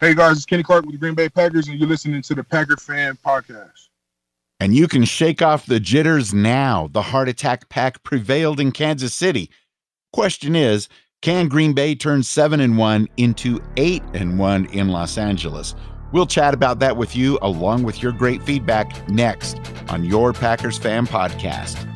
Hey guys, it's Kenny Clark with the Green Bay Packers, and you're listening to the Packer Fan Podcast. And you can shake off the jitters now. The heart attack pack prevailed in Kansas City. Question is, can Green Bay turn 7-1 into 8-1 in Los Angeles? We'll chat about that with you along with your great feedback next on your Packers Fan Podcast.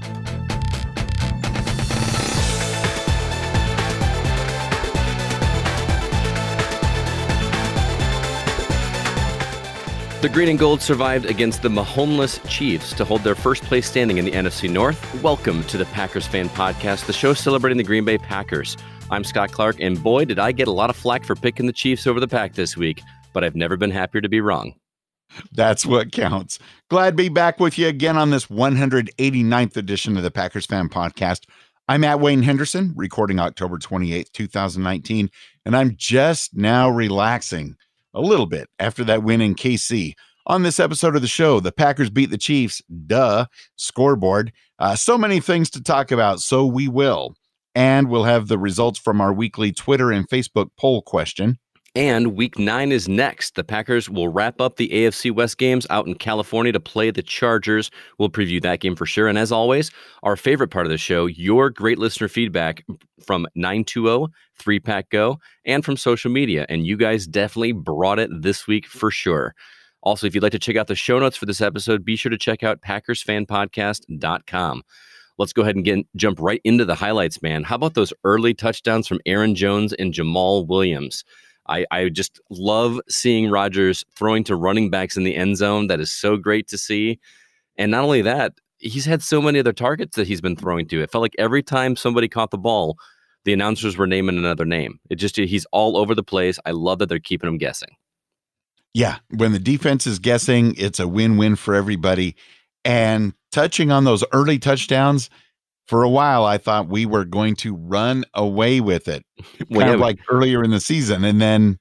The Green and Gold survived against the Mahomeless Chiefs to hold their first place standing in the NFC North. Welcome to the Packers Fan Podcast, the show celebrating the Green Bay Packers. I'm Scott Clark, and boy, did I get a lot of flack for picking the Chiefs over the Pack this week, but I've never been happier to be wrong. That's what counts. Glad to be back with you again on this 189th edition of the Packers Fan Podcast. I'm at Wayne Henderson, recording October 28th, 2019, and I'm just now relaxing a little bit after that win in KC. On this episode of the show, the Packers beat the Chiefs, scoreboard. So many things to talk about, so we will. And we'll have the results from our weekly Twitter and Facebook poll question. And Week 9 is next. The Packers will wrap up the AFC West games out in California to play the Chargers. We'll preview that game for sure. And as always, our favorite part of the show, your great listener feedback from 920-3PackGo and from social media. And you guys definitely brought it this week for sure. Also, if you'd like to check out the show notes for this episode, be sure to check out PackersFanPodcast.com. Let's go ahead and jump right into the highlights, man. How about those early touchdowns from Aaron Jones and Jamal Williams? I just love seeing Rodgers throwing to running backs in the end zone. That is so great to see. And not only that, he's had so many other targets that he's been throwing to. It felt like every time somebody caught the ball, the announcers were naming another name. He's all over the place. I love that they're keeping him guessing. Yeah, when the defense is guessing, it's a win-win for everybody. And touching on those early touchdowns, for a while, I thought we were going to run away with it, kind of like earlier in the season. And then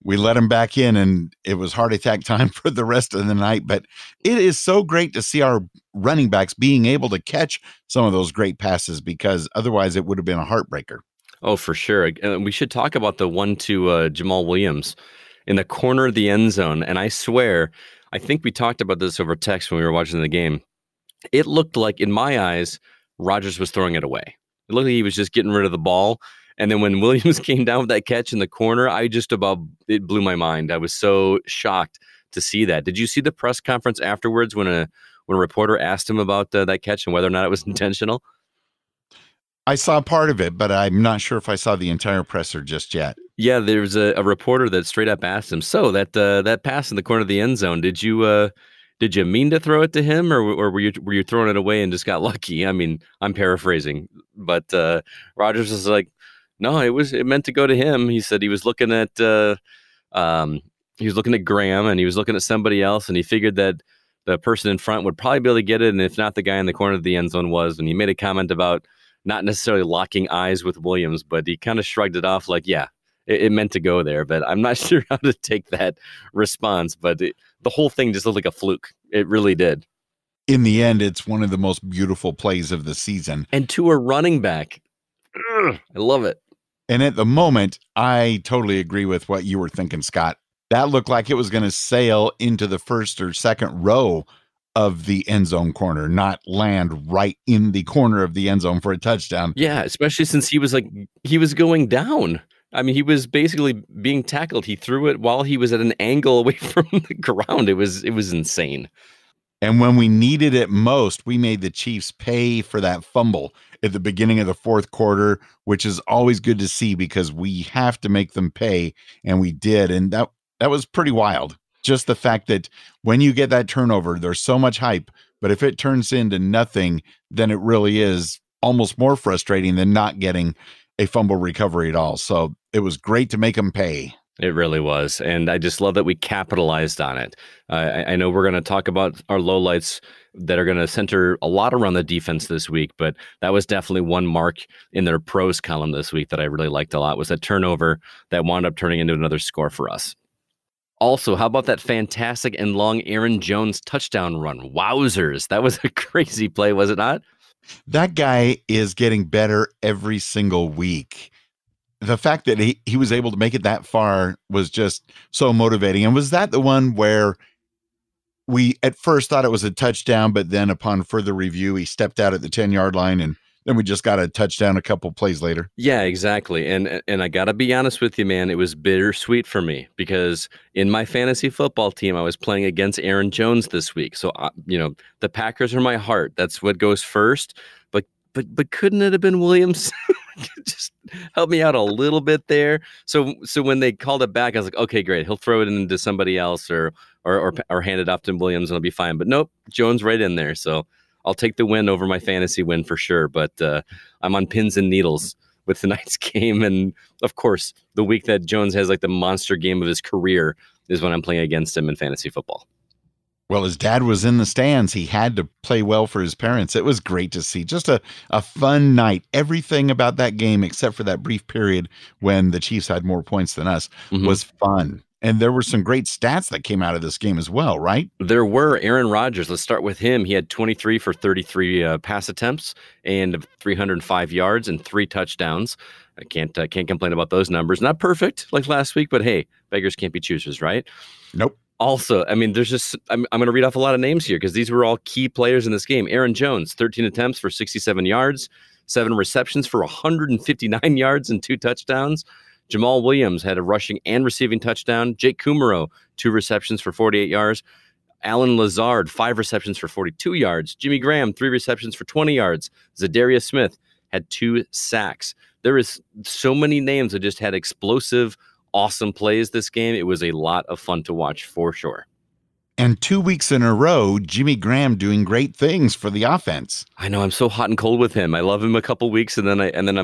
we let them back in, and it was heart attack time for the rest of the night. But it is so great to see our running backs being able to catch some of those great passes, because otherwise it would have been a heartbreaker. Oh, for sure. We should talk about the one to Jamal Williams in the corner of the end zone. And I swear, I think we talked about this over text when we were watching the game. It looked like, in my eyes, Rodgers was throwing it away. It looked like he was just getting rid of the ball. And then when Williams came down with that catch in the corner, it blew my mind. I was so shocked to see that. Did you see the press conference afterwards when a reporter asked him about that catch and whether or not it was intentional? I saw part of it, but I'm not sure if I saw the entire presser just yet. Yeah, there was a reporter that straight up asked him, so that pass in the corner of the end zone, did you mean to throw it to him, or were you throwing it away and just got lucky? I mean, I'm paraphrasing, but Rodgers was like, no, it meant to go to him. He said he was looking at Graham, and he was looking at somebody else, and he figured that the person in front would probably be able to get it, and if not, the guy in the corner of the end zone was. And he made a comment about not necessarily locking eyes with Williams, but he kind of shrugged it off like, yeah, it meant to go there. But I'm not sure how to take that response, but the whole thing just looked like a fluke. It really did. In the end, it's one of the most beautiful plays of the season. And to a running back. I love it. And at the moment, I totally agree with what you were thinking, Scott. That looked like it was going to sail into the first or second row of the end zone corner, not land right in the corner of the end zone for a touchdown. Yeah, especially since he was going down. I mean, he was basically being tackled. He threw it while he was at an angle away from the ground. It was insane. And when we needed it most, we made the Chiefs pay for that fumble at the beginning of the fourth quarter, which is always good to see because we have to make them pay, and we did. And that was pretty wild. Just the fact that when you get that turnover, there's so much hype, but if it turns into nothing, then it really is almost more frustrating than not getting a fumble recovery at all. So it was great to make them pay. It really was. And I just love that we capitalized on it. I know we're going to talk about our lowlights that are going to center a lot around the defense this week, but that was definitely one mark in their pros column this week that I really liked a lot, was that turnover that wound up turning into another score for us. Also, how about that fantastic and long Aaron Jones touchdown run? Wowzers. That was a crazy play, was it not? That guy is getting better every single week. the fact that he was able to make it that far was just so motivating. And was that the one where we at first thought it was a touchdown, but then upon further review, he stepped out at the 10-yard line, and then we just got a touchdown a couple plays later? Yeah, exactly. And I got to be honest with you, man, it was bittersweet for me because in my fantasy football team, I was playing against Aaron Jones this week. So, the Packers are my heart. That's what goes first. But couldn't it have been Williams? Just help me out a little bit there. So when they called it back, I was like, okay, great. He'll throw it into somebody else or hand it off to Williams and it'll be fine. But nope, Jones right in there. So I'll take the win over my fantasy win for sure. But I'm on pins and needles with tonight's game. And of course, the week that Jones has like the monster game of his career is when I'm playing against him in fantasy football. Well, his dad was in the stands. He had to play well for his parents. It was great to see. Just a fun night. Everything about that game, except for that brief period when the Chiefs had more points than us, was fun. And there were some great stats that came out of this game as well, right? There were. Aaron Rodgers, let's start with him. He had 23 for 33 pass attempts and 305 yards and 3 touchdowns. I can't complain about those numbers. Not perfect like last week, but hey, beggars can't be choosers, right? Nope. Also, I mean, there's just, I'm going to read off a lot of names here because these were all key players in this game. Aaron Jones, 13 attempts for 67 yards, 7 receptions for 159 yards and 2 touchdowns. Jamal Williams had a rushing and receiving touchdown. Jake Kumaro, 2 receptions for 48 yards. Alan Lazard, 5 receptions for 42 yards. Jimmy Graham, 3 receptions for 20 yards. Zadarius Smith had 2 sacks. There is so many names that just had explosive, awesome plays this game. It was a lot of fun to watch for sure. And 2 weeks in a row, Jimmy Graham doing great things for the offense. I know, I'm so hot and cold with him. I love him a couple weeks, and then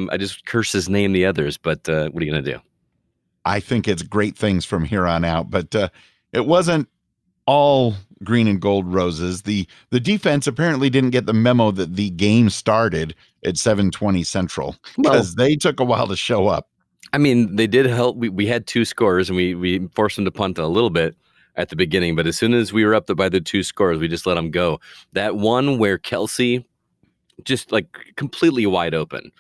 I just curse his name the others. But what are you going to do? I think it's great things from here on out. But it wasn't all green and gold roses. The defense apparently didn't get the memo that the game started at 7:20 Central because they took a while to show up. I mean, they did help. We had 2 scores, and we forced them to punt a little bit at the beginning. But as soon as we were up by the 2 scores, we just let them go. That one where Kelsey just like completely wide open.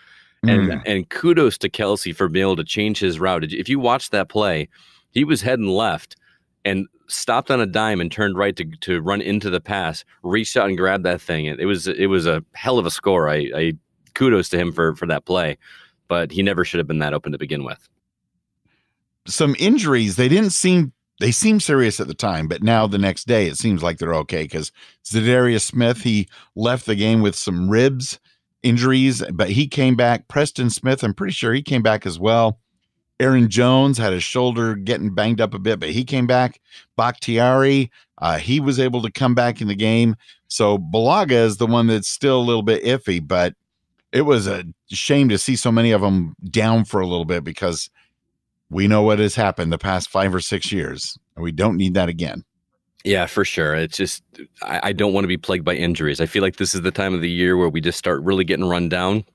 And kudos to Kelsey for being able to change his route. If you watch that play, he was heading left and stopped on a dime and turned right to run into the pass, reached out and grabbed that thing. It was a hell of a score. I kudos to him for that play. But he never should have been that open to begin with. Some injuries, they seemed serious at the time, but now the next day it seems like they're okay because Zadarius Smith, he left the game with some ribs injuries, but he came back. Preston Smith, I'm pretty sure he came back as well. Aaron Jones had his shoulder getting banged up a bit, but he came back. Bakhtiari, he was able to come back in the game. So Balaga is the one that's still a little bit iffy, but it was a shame to see so many of them down for a little bit because we know what has happened the past 5 or 6 years, and we don't need that again. Yeah, for sure. It's just, I don't want to be plagued by injuries. I feel like this is the time of the year where we just start really getting run down.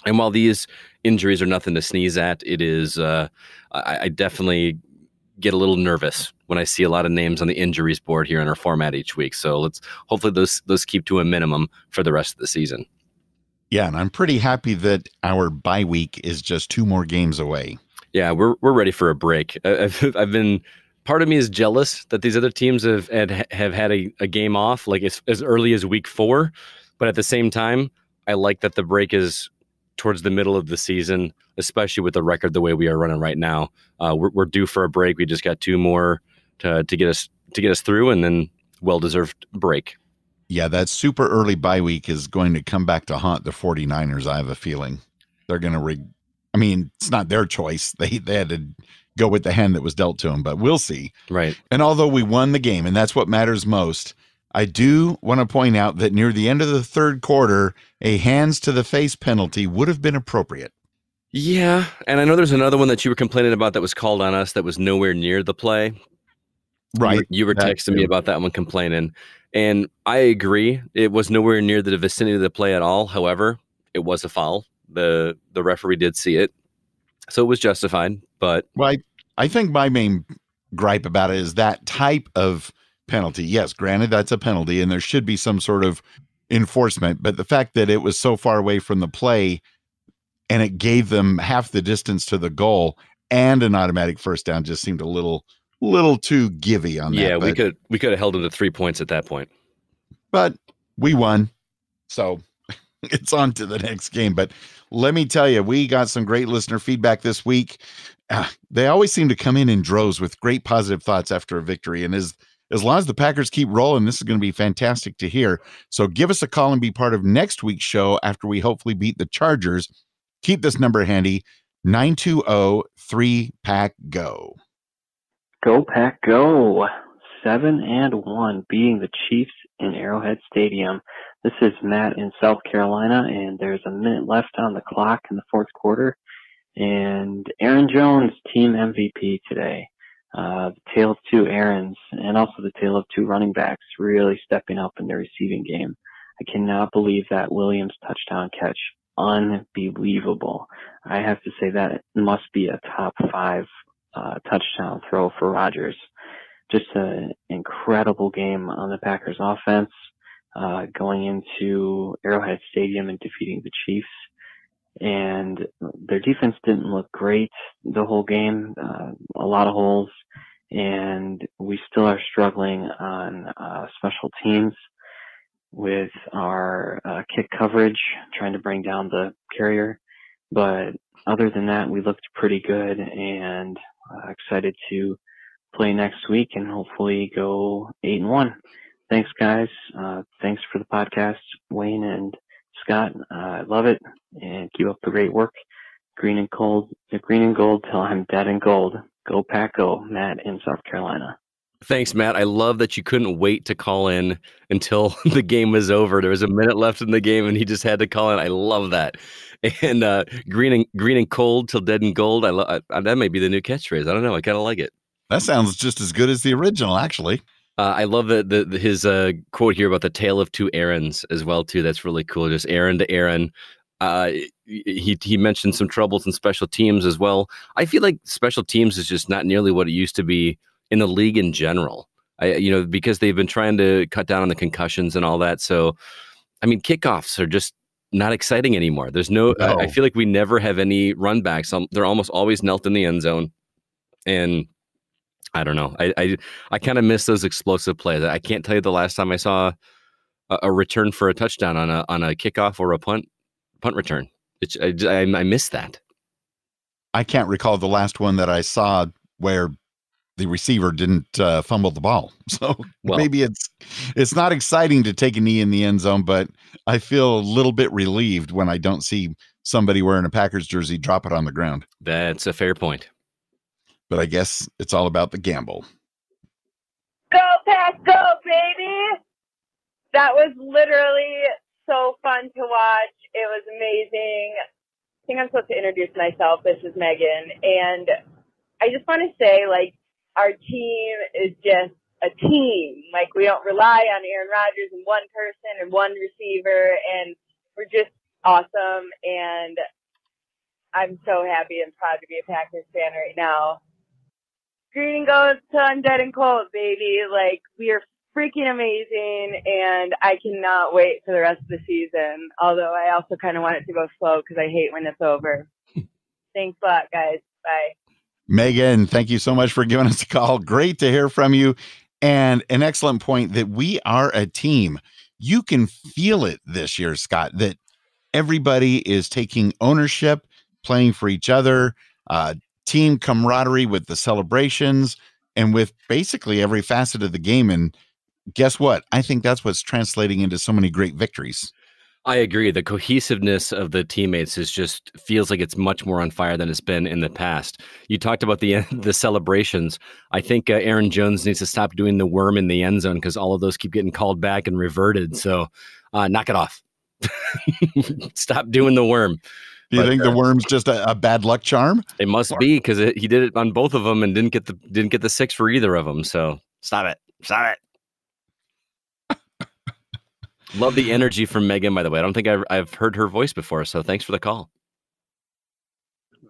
And while these injuries are nothing to sneeze at, it is, I definitely get a little nervous when I see a lot of names on the injuries board here in our format each week. So hopefully those keep to a minimum for the rest of the season. Yeah, and I'm pretty happy that our bye week is just 2 more games away. Yeah, we're ready for a break. I've been, part of me is jealous that these other teams have had a game off like as early as week 4, but at the same time, I like that the break is towards the middle of the season, especially with the record the way we are running right now. We're due for a break. We just got 2 more to get us through, and then well-deserved break. Yeah, that super early bye week is going to come back to haunt the 49ers, I have a feeling. They're going to I mean, it's not their choice. They had to go with the hand that was dealt to them, but we'll see. Right. And although we won the game, and that's what matters most, I do want to point out that near the end of the 3rd quarter, a hands to the face penalty would have been appropriate. Yeah, and I know there's another one that you were complaining about that was called on us that was nowhere near the play. Right. You were texting me about that one, complaining. And I agree. It was nowhere near the vicinity of the play at all. However, it was a foul. The referee did see it. So it was justified. But well, I think my main gripe about it is that type of penalty. Yes, granted, that's a penalty, and there should be some sort of enforcement. But the fact that it was so far away from the play, and it gave them half the distance to the goal and an automatic first down. Just seemed a little too givey on that. Yeah, we could have held them to 3 points at that point. But we won. So it's on to the next game. But let me tell you, we got some great listener feedback this week. They always seem to come in droves with great positive thoughts after a victory. And as long as the Packers keep rolling, this is going to be fantastic to hear. So give us a call and be part of next week's show after we hopefully beat the Chargers. Keep this number handy, 920-3-PACK-GO. Go Pack Go! 7-1, beating the Chiefs in Arrowhead Stadium. This is Matt in South Carolina, and there's a minute left on the clock in the fourth quarter. And Aaron Jones, team MVP today. The tale of two Aarons, and also the tale of two running backs really stepping up in the receiving game. I cannot believe that Williams touchdown catch. Unbelievable. I have to say that it must be a top 5 touchdown throw for Rodgers. Just an incredible game on the Packers offense, going into Arrowhead Stadium and defeating the Chiefs. And their defense didn't look great the whole game, a lot of holes, and we still are struggling on special teams with our kick coverage, trying to bring down the carrier. But other than that, we looked pretty good, and excited to play next week and hopefully go 8-1. Thanks, guys. Thanks for the podcast, Wayne and Scott. I love it, and keep up the great work. Green and gold till I'm dead and gold. Go Pack Go, Matt in South Carolina. Thanks, Matt. I love that you couldn't wait to call in until the game was over. There was a minute left in the game, and he just had to call in. I love that. And green and cold till dead and gold. That may be the new catchphrase. I don't know. I kind of like it. That sounds just as good as the original, actually. I love his quote here about the tale of two Aarons as well, too. That's really cool. Just Aaron to Aaron. He mentioned some troubles in special teams as well. I feel like special teams is just not nearly what it used to be in the league in general. Because they've been trying to cut down on the concussions and all that. So, I mean, kickoffs are just not exciting anymore. There's no. I feel like we never have any run backs. They're almost always knelt in the end zone, and I don't know. I kind of miss those explosive plays. I can't tell you the last time I saw a return for a touchdown on a kickoff or a punt return. I miss that. I can't recall the last one that I saw where the receiver didn't fumble the ball. So maybe it's not exciting to take a knee in the end zone, but I feel a little bit relieved when I don't see somebody wearing a Packers jersey drop it on the ground. That's a fair point. But I guess it's all about the gamble. Go Pack Go, baby! That was literally so fun to watch. It was amazing. I think I'm supposed to introduce myself. This is Megan. And I just want to say, our team is just a team. We don't rely on Aaron Rodgers and one person and one receiver. And we're just awesome. And I'm so happy and proud to be a Packers fan right now. Green and gold till I'm dead and cold, baby. We are freaking amazing, and I cannot wait for the rest of the season. Although I also kind of want it to go slow because I hate when it's over. Thanks a lot, guys. Bye. Megan, thank you so much for giving us a call. Great to hear from you. And an excellent point that we are a team. You can feel it this year, Scott, that everybody is taking ownership, playing for each other, team camaraderie with the celebrations, and with basically every facet of the game. And guess what? I think that's what's translating into so many great victories. I agree. The cohesiveness of the teammates feels like it's much more on fire than it's been in the past. You talked about the celebrations. I think Aaron Jones needs to stop doing the worm in the end zone because all of those keep getting called back and reverted. So knock it off. Stop doing the worm. Do you think the worm's just a bad luck charm? It must be because he did it on both of them and didn't get the 6 for either of them. So stop it. Love the energy from Megan, by the way. I don't think I've heard her voice before, so thanks for the call.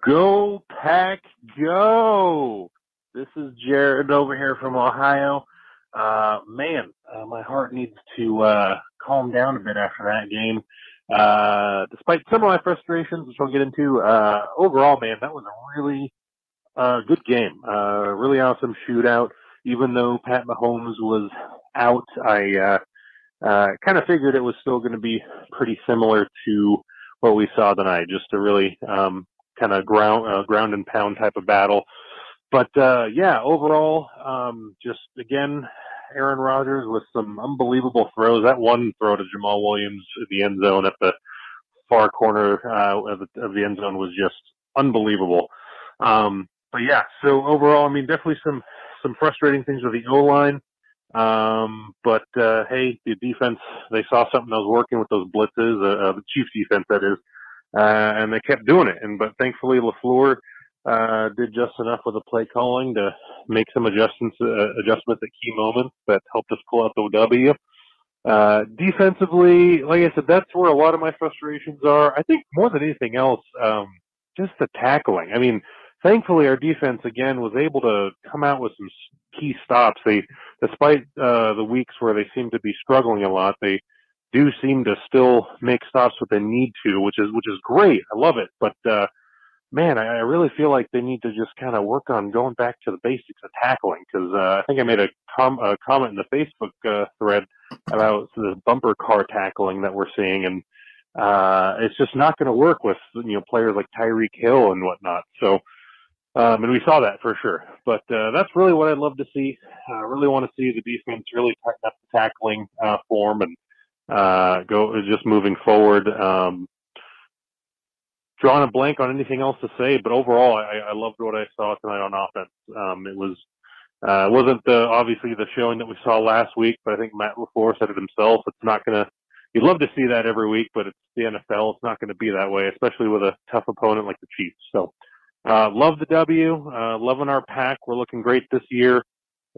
Go Pack Go! This is Jared over here from Ohio. My heart needs to calm down a bit after that game. Despite some of my frustrations, which I'll get into, overall, man, that was a really good game. Really awesome shootout. Even though Pat Mahomes was out, I kind of figured it was still going to be pretty similar to what we saw tonight, just a really kind of ground and pound type of battle. But yeah, overall, just again, Aaron Rodgers with some unbelievable throws. That one throw to Jamal Williams at the end zone at the far corner of the end zone was just unbelievable. But yeah, so overall, I mean, definitely some frustrating things with the O-line. But hey, the defense, they saw something that was working with those blitzes, the Chiefs defense, that is, and they kept doing it. But thankfully, LaFleur did just enough with the play calling to make some adjustments at key moments that helped us pull out the W. Defensively, like I said, that's where a lot of my frustrations are. I think more than anything else, just the tackling. I mean, thankfully our defense again was able to come out with some key stops. Despite the weeks where they seem to be struggling a lot, they do seem to still make stops when they need to, which is great. I love it. But man, I really feel like they need to just kind of work on going back to the basics of tackling, because I think I made a comment in the Facebook thread about the bumper car tackling that we're seeing, and it's just not going to work with players like Tyreek Hill and whatnot. So, and we saw that for sure. But that's really what I'd love to see. I really want to see the defense really tighten up the tackling form and go just moving forward. Drawing a blank on anything else to say, but overall, I loved what I saw tonight on offense. It wasn't obviously the showing that we saw last week, but I think Matt LaFleur said it himself. It's not going to. You'd love to see that every week, but it's the NFL. It's not going to be that way, especially with a tough opponent like the Chiefs. So, love the W. Loving our pack. We're looking great this year.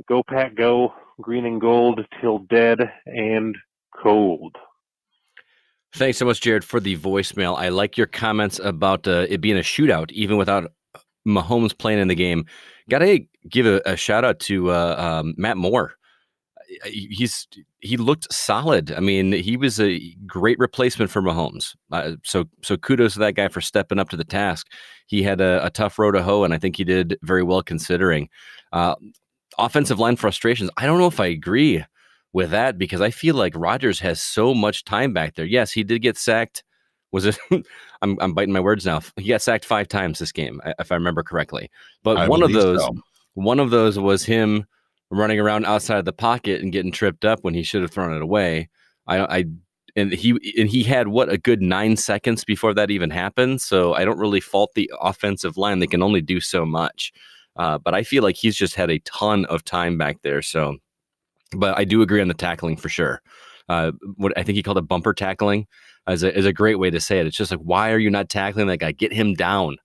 Go Pack, go! Green and gold till dead and cold. Thanks so much, Jared, for the voicemail. I like your comments about it being a shootout, even without Mahomes playing in the game. Got to give a shout out to Matt Moore. He looked solid. I mean, he was a great replacement for Mahomes. So kudos to that guy for stepping up to the task. He had a tough road to hoe, and I think he did very well considering. Offensive line frustrations. I don't know if I agree with that, because I feel like Rodgers has so much time back there. Yes, he did get sacked. Was it? I'm biting my words now. He got sacked 5 times this game, if I remember correctly. But one of those was him running around outside of the pocket and getting tripped up when he should have thrown it away. And he had a good 9 seconds before that even happened. So I don't really fault the offensive line. They can only do so much. But I feel like he's just had a ton of time back there. So. But I do agree on the tackling for sure. What I think he called it bumper tackling is a great way to say it. It's just like, why are you not tackling that guy? Get him down.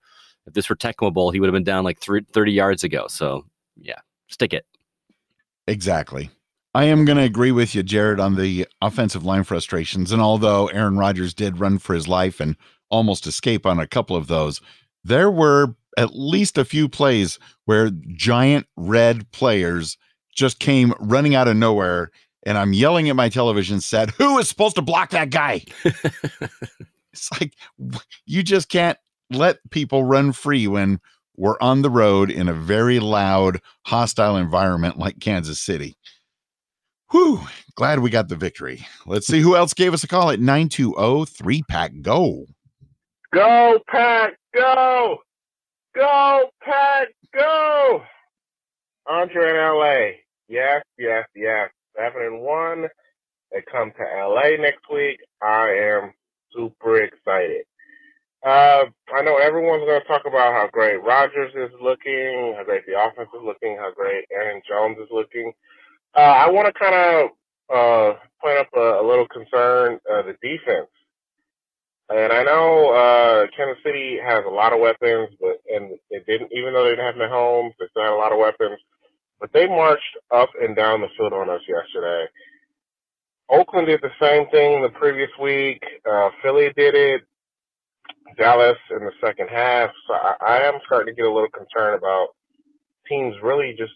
If this were Tecmo Bowl, he would have been down like 30 yards ago. So, yeah, stick it. Exactly. I am going to agree with you, Jared, on the offensive line frustrations. And although Aaron Rodgers did run for his life and almost escape on a couple of those, there were at least a few plays where giant red players just came running out of nowhere, and I'm yelling at my television set, who is supposed to block that guy? It's like, you just can't let people run free when we're on the road in a very loud, hostile environment like Kansas City. Whew, glad we got the victory. Let's see who else gave us a call at 920-3PACK-GO. Go, Pack, go! Go, Pack, go! Andre in LA. Yes. 7-1. They come to LA next week. I am super excited. I know everyone's going to talk about how great Rodgers is looking, how great the offense is looking, how great Aaron Jones is looking. I want to kind of point up a little concern, the defense. And I know Kansas City has a lot of weapons, and they didn't, even though they didn't have Mahomes, they still had a lot of weapons. But they marched up and down the field on us yesterday. Oakland did the same thing the previous week. Philly did it. Dallas in the second half. So I am starting to get a little concerned about teams really just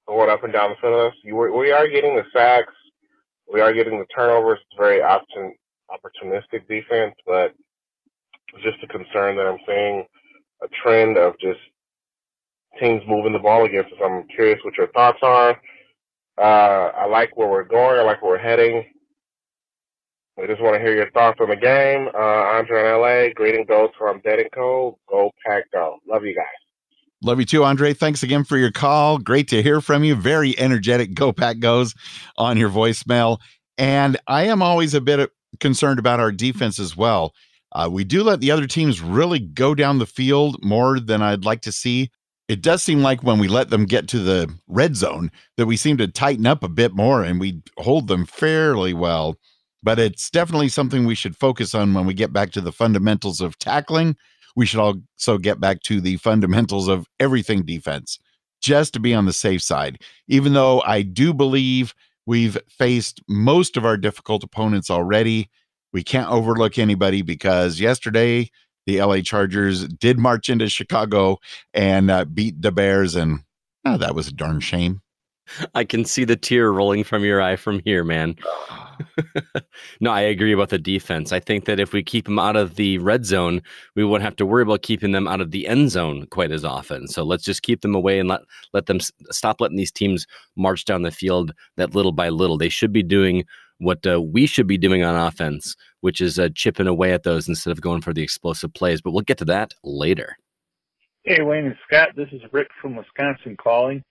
going up and down the field of us. We are getting the sacks. We are getting the turnovers very often. opportunistic defense, but it's just a concern that I'm seeing a trend of just teams moving the ball against us. I'm curious what your thoughts are. I like where we're going. I like where we're heading. I just want to hear your thoughts on the game. Andre in LA, greeting goes from Dead and Co. Go Pack Go. Love you guys. Love you too, Andre. Thanks again for your call. Great to hear from you. Very energetic Go Pack Goes on your voicemail. And I am always a bit concerned about our defense as well. We do let the other teams really go down the field more than I'd like to see. It does seem like when we let them get to the red zone that we seem to tighten up a bit more and we hold them fairly well. But it's definitely something we should focus on when we get back to the fundamentals of tackling. We should also get back to the fundamentals of everything defense, just to be on the safe side. Even though I do believe we've faced most of our difficult opponents already, we can't overlook anybody because yesterday the LA Chargers did march into Chicago and beat the Bears, and that was a darn shame. I can see the tear rolling from your eye from here, man. No, I agree about the defense. I think that if we keep them out of the red zone, we won't have to worry about keeping them out of the end zone quite as often. So let's just keep them away and let them stop letting these teams march down the field that little by little. They should be doing what we should be doing on offense, which is chipping away at those instead of going for the explosive plays. But we'll get to that later. Hey, Wayne and Scott, this is Rick from Wisconsin calling.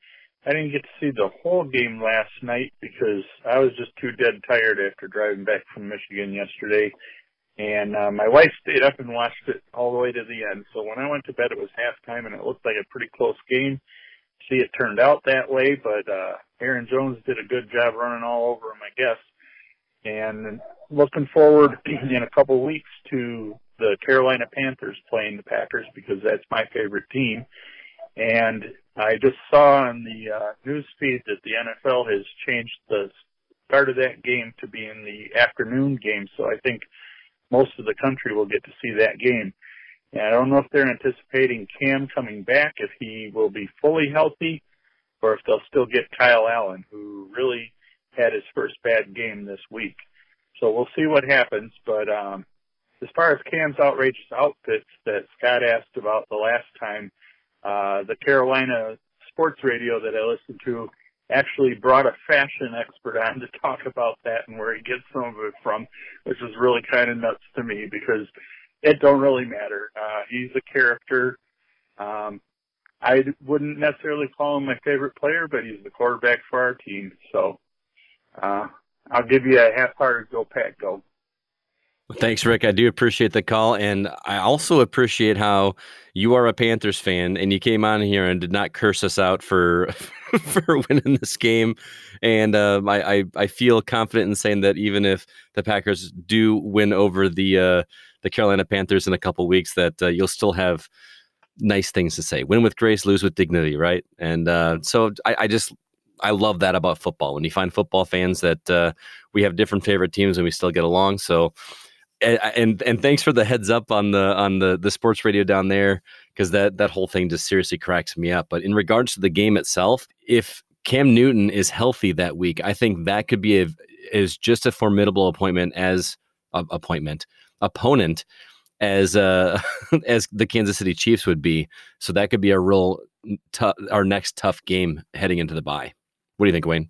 I didn't get to see the whole game last night because I was just too dead tired after driving back from Michigan yesterday. And my wife stayed up and watched it all the way to the end. So when I went to bed, it was halftime, and it looked like a pretty close game. See, it turned out that way, but Aaron Jones did a good job running all over him, I guess. And looking forward in a couple of weeks to the Carolina Panthers playing the Packers because that's my favorite team. And I just saw on the news feed that the NFL has changed the start of that game to be in the afternoon game. So I think most of the country will get to see that game. And I don't know if they're anticipating Cam coming back, if he will be fully healthy, or if they'll still get Kyle Allen, who really had his first bad game this week. So we'll see what happens. But as far as Cam's outrageous outfits that Scott asked about the last time, the Carolina sports radio that I listened to actually brought a fashion expert on to talk about that and where he gets some of it from, which is really kind of nuts to me because it don't really matter. He's a character. I wouldn't necessarily call him my favorite player, but he's the quarterback for our team. So I'll give you a half-hearted go, Pack, go. Thanks, Rick. I do appreciate the call, and I also appreciate how you are a Panthers fan, and you came on here and did not curse us out for for winning this game. And I feel confident in saying that even if the Packers do win over the Carolina Panthers in a couple of weeks, that you'll still have nice things to say. Win with grace, lose with dignity, right? And so I love that about football. When you find football fans that we have different favorite teams and we still get along. So. And thanks for the heads up on the sports radio down there, because that whole thing just seriously cracks me up. But in regards to the game itself, if Cam Newton is healthy that week, I think that could be is just a formidable opponent as as the Kansas City Chiefs would be. So that could be a real our next tough game heading into the bye. What do you think, Wayne?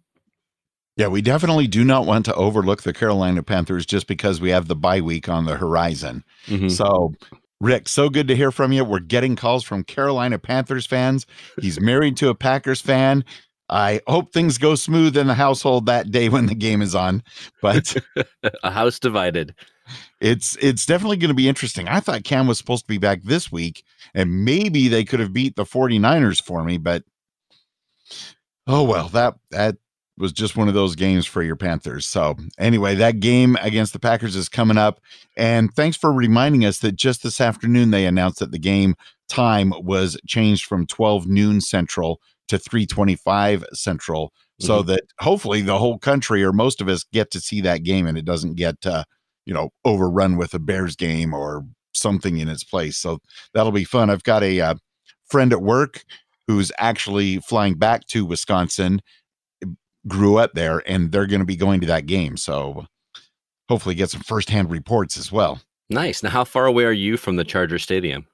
Yeah, we definitely do not want to overlook the Carolina Panthers just because we have the bye week on the horizon. Mm-hmm. So, Rick, so good to hear from you. We're getting calls from Carolina Panthers fans. He's married to a Packers fan. I hope things go smooth in the household that day when the game is on. But a house divided. It's definitely going to be interesting. I thought Cam was supposed to be back this week, and maybe they could have beat the 49ers for me, but oh well, that was just one of those games for your Panthers. So anyway, that game against the Packers is coming up. And thanks for reminding us that just this afternoon, they announced that the game time was changed from 12 noon Central to 3:25 Central, so that hopefully the whole country or most of us get to see that game and it doesn't get, overrun with a Bears game or something in its place. So that'll be fun. I've got a friend at work who's actually flying back to Wisconsin, grew up there, and they're going to be going to that game. So hopefully get some firsthand reports as well. Nice. Now, how far away are you from the Charger Stadium?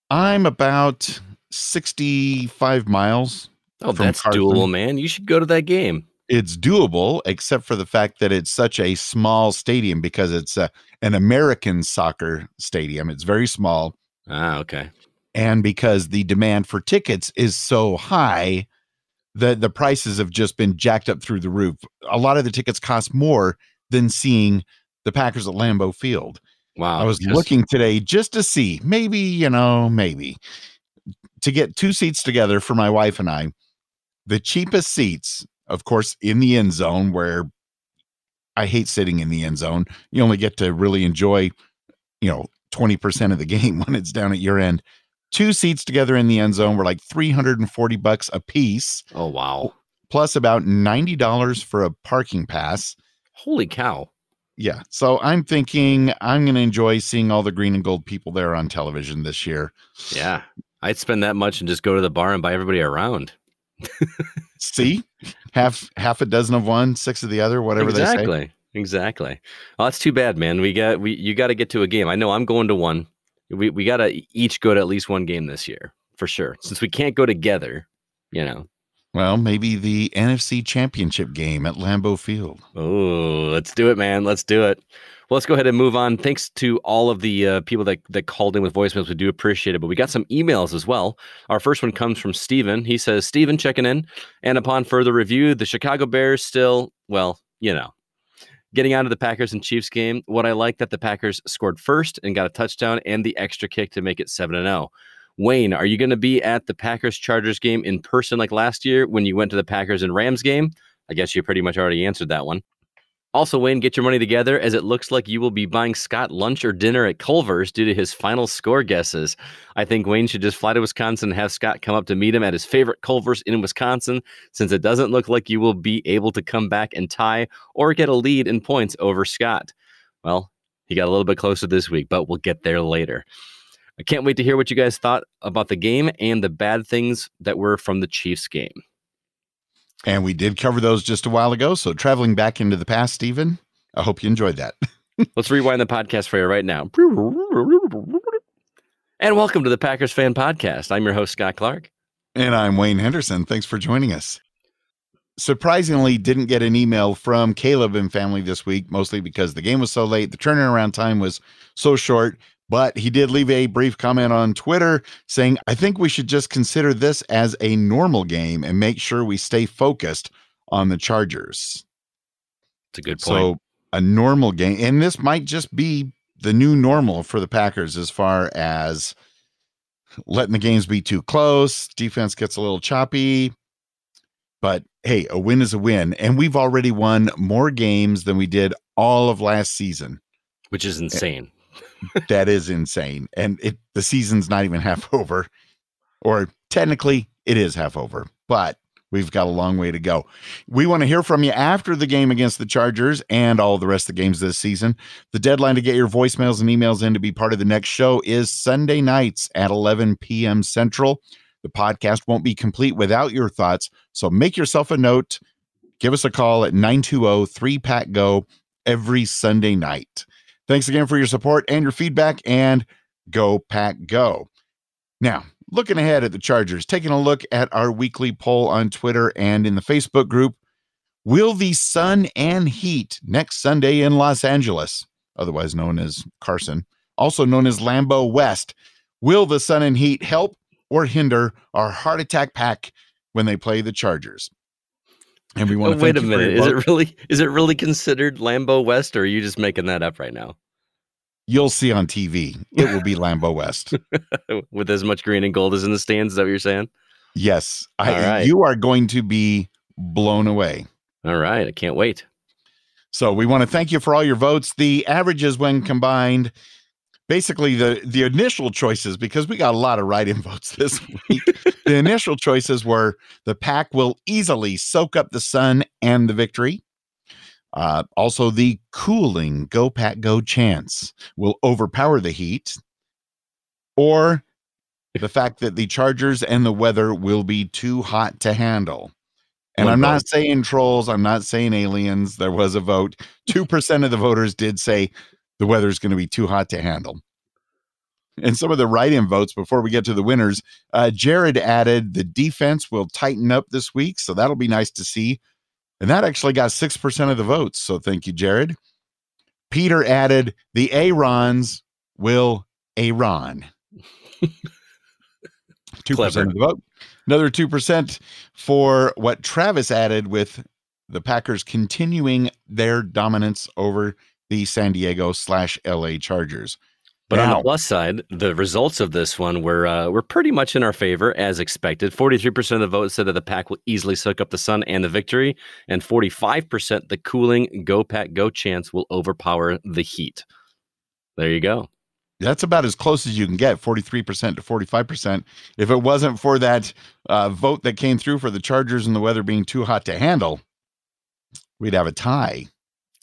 I'm about 65 miles. Oh, from that's Carson. doable, man. You should go to that game. It's doable, except for the fact that it's such a small stadium because it's an American soccer stadium. It's very small. Ah, okay. And because the demand for tickets is so high, the prices have just been jacked up through the roof. A lot of the tickets cost more than seeing the Packers at Lambeau Field. Wow. I was looking today just to see, maybe to get 2 seats together for my wife and I. The cheapest seats, of course, in the end zone, where I hate sitting in the end zone. You only get to really enjoy, 20% of the game when it's down at your end. 2 seats together in the end zone were like $340 a piece. Oh, wow. Plus about $90 for a parking pass. Holy cow. Yeah. So I'm thinking I'm going to enjoy seeing all the green and gold people there on television this year. Yeah. I'd spend that much and just go to the bar and buy everybody around. See, half a dozen of one, 6 of the other, whatever they say. Exactly. Well, that's too bad, man. You got to get to a game. I know I'm going to one. We got to each go to at least one game this year for sure. Since we can't go together, Well, maybe the NFC Championship game at Lambeau Field. Oh, let's do it, man. Let's do it. Well, let's go ahead and move on. Thanks to all of the people that called in with voicemails. We do appreciate it. But we got some emails as well. Our first one comes from Steven. He says, Steven checking in. And upon further review, the Chicago Bears still, getting out of the Packers and Chiefs game. What I like that the Packers scored first and got a touchdown and the extra kick to make it 7-0. Wayne, are you going to be at the Packers-Chargers game in person like last year when you went to the Packers and Rams game? I guess you pretty much already answered that one. Also, Wayne, get your money together as it looks like you will be buying Scott lunch or dinner at Culver's due to his final score guesses. I think Wayne should just fly to Wisconsin and have Scott come up to meet him at his favorite Culver's in Wisconsin, since it doesn't look like you will be able to come back and tie or get a lead in points over Scott. Well, he got a little bit closer this week, but we'll get there later. I can't wait to hear what you guys thought about the game and the bad things that were from the Chiefs game. And we did cover those just a while ago. So traveling back into the past, Stephen, I hope you enjoyed that. Let's rewind the podcast for you right now. And welcome to the Packers Fan Podcast. I'm your host, Scott Clark. And I'm Wayne Henderson. Thanks for joining us. Surprisingly, didn't get an email from Caleb and family this week, mostly because the game was so late. The turnaround time was so short. But he did leave a brief comment on Twitter saying, I think we should just consider this as a normal game and make sure we stay focused on the Chargers. It's a good point. So a normal game, and this might just be the new normal for the Packers as far as letting the games be too close. Defense gets a little choppy. But hey, a win is a win. And we've already won more games than we did all of last season. Which is insane. That is insane. And the season's not even half over. Or technically, it is half over. But we've got a long way to go. We want to hear from you after the game against the Chargers and all the rest of the games this season. The deadline to get your voicemails and emails in to be part of the next show is Sunday nights at 11 p.m. Central. The podcast won't be complete without your thoughts. So make yourself a note. Give us a call at 920-3PACK-GO every Sunday night. Thanks again for your support and your feedback, and go Pack Go. Now, looking ahead at the Chargers, taking a look at our weekly poll on Twitter and in the Facebook group, will the sun and heat next Sunday in Los Angeles, otherwise known as Carson, also known as Lambeau West, will the sun and heat help or hinder our heart attack pack when they play the Chargers? And we want to wait a minute. Is it really considered Lambeau West, or are you just making that up right now? You'll see on TV. It will be Lambeau West. With as much green and gold as in the stands, is that what you're saying? Yes. All right. You are going to be blown away. All right. I can't wait. So we want to thank you for all your votes. The averages when combined, basically the initial choices, because we got a lot of write-in votes this week. The initial choices were the Pack will easily soak up the sun and the victory. Also, the cooling Go Pack Go chance will overpower the heat, or the fact that the Chargers and the weather will be too hot to handle. And One I'm vote. not saying trolls. I'm not saying aliens. There was a vote. 2% of the voters did say the weather's going to be too hot to handle. And some of the write-in votes before we get to the winners, Jared added the defense will tighten up this week, so that'll be nice to see. And that actually got 6% of the votes, so thank you, Jared. Peter added the Aarons will Aaron. 2% of the vote. Another 2% for what Travis added with the Packers continuing their dominance over the San Diego /LA Chargers. But on the plus side, the results of this one were pretty much in our favor, as expected. 43% of the votes said that the Pack will easily soak up the sun and the victory, and 45% the cooling Go Pack Go chance will overpower the heat. There you go. That's about as close as you can get, 43% to 45%. If it wasn't for that vote that came through for the Chargers and the weather being too hot to handle, we'd have a tie.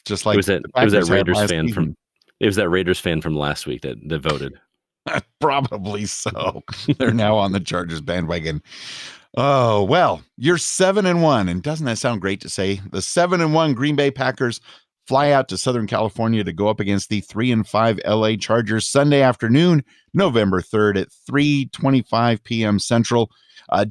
Just like it was that Raiders fan from. It was that Raiders fan from last week that voted. Probably so. They're now on the Chargers bandwagon. Oh, well, you're 7-1. And doesn't that sound great to say? The 7-1 Green Bay Packers fly out to Southern California to go up against the 3-5 LA Chargers Sunday afternoon, November 3rd at 3:25 p.m. Central.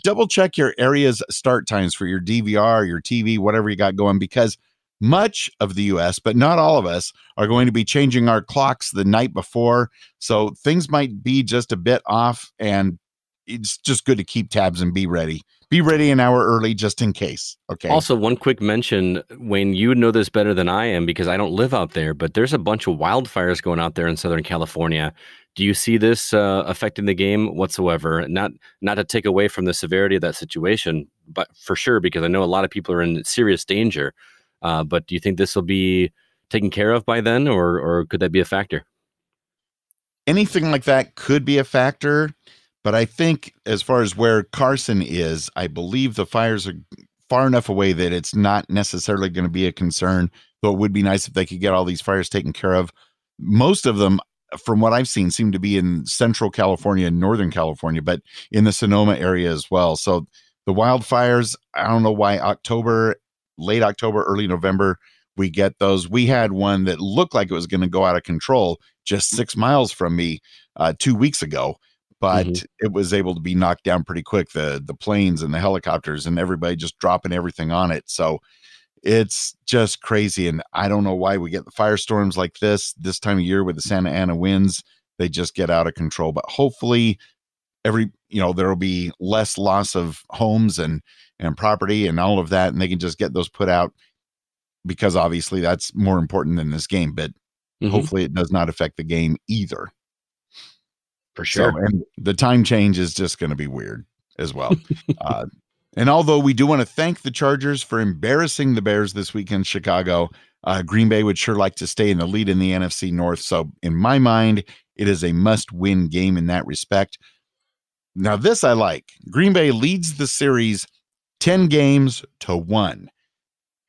Double check your area's start times for your DVR, your TV, whatever you got going, because much of the U.S., but not all of us, are going to be changing our clocks the night before. So things might be just a bit off, and it's just good to keep tabs and be ready. Be ready an hour early just in case. Okay. Also, one quick mention, Wayne, you know this better than I am because I don't live out there, but there's a bunch of wildfires going out there in Southern California. Do you see this affecting the game whatsoever? Not to take away from the severity of that situation, but for sure, because I know a lot of people are in serious danger. But do you think this will be taken care of by then, or could that be a factor? Anything like that could be a factor, but I think as far as where Carson is, I believe the fires are far enough away that it's not necessarily going to be a concern, though it would be nice if they could get all these fires taken care of. Most of them, from what I've seen, seem to be in Central California and Northern California, but in the Sonoma area as well. So the wildfires, I don't know why late October, early November, we get those. We had one that looked like it was going to go out of control just 6 miles from me 2 weeks ago, but it was able to be knocked down pretty quick. The planes and the helicopters and everybody just dropping everything on it. So it's just crazy. And I don't know why we get the firestorms like this time of year with the Santa Ana winds. They just get out of control, but hopefully there'll be less loss of homes and property and all of that, and they can just get those put out, because obviously that's more important than this game, but hopefully it does not affect the game either. For sure. So, and the time change is just going to be weird as well. And although we do want to thank the Chargers for embarrassing the Bears this week in Chicago, Green Bay would sure like to stay in the lead in the NFC North. So in my mind, it is a must-win game in that respect. Now this I like. Green Bay leads the series 10-1,